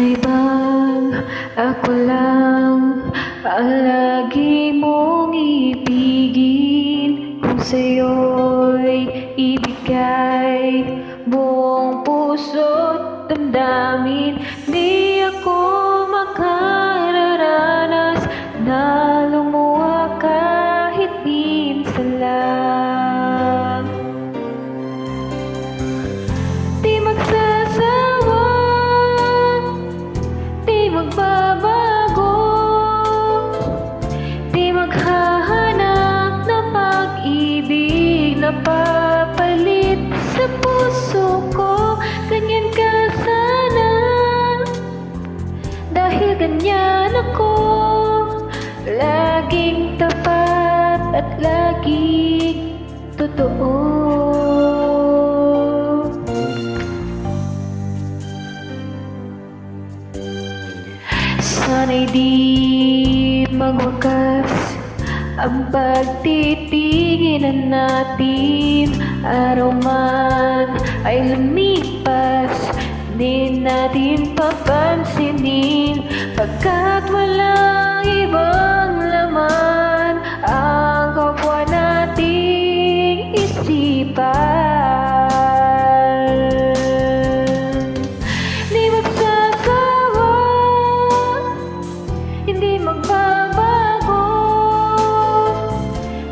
Sana'y bang ako lang ang lagi mong ibigin? Kung sa'yo'y ibigay buong puso't damdamin, di ako makararanas na lumuha kahit minsan lang. Di magsasawa, di magbabago, di maghahanap ng pag-ibig na papalit sa puso ko. Ganyan ka sana, dahil ganyan ako, laging tapat at laging totoo. Sana'y di magwakas ang pagtitinginan natin. Araw man ay lumipas, di natin papansinin, pagkat walang ibang laman ang kapwa nating isipan. Di magsasawa, hindi magbabago,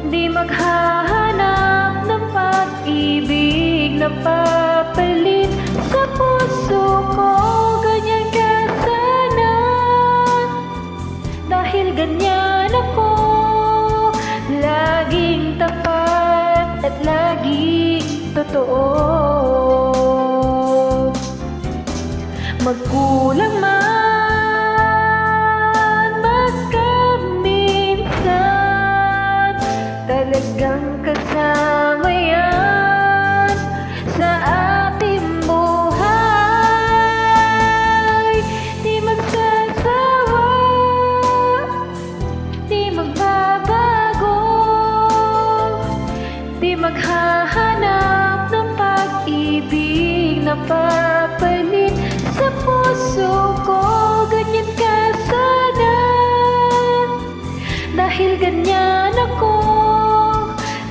di maghahanap ng pag-ibig na papalit sa puso ko. Ganyan ka sana, dahil ganyan ako, laging tapat at laging totoo. Magkulang man, magkaminsan, talagang kasama yan sa ating buhay. Di magsasawa, di magbabago, di maghahanap ng pag-ibig na papalit sa puso ko. Ganyan ka sana, dahil ganyan ako,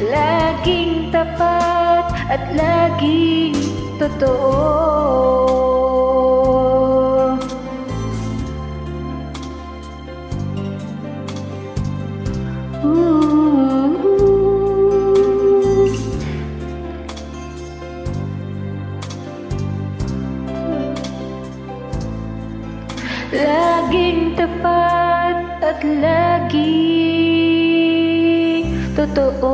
laging tapat at laging totoo. Laging tapat at laging totoo.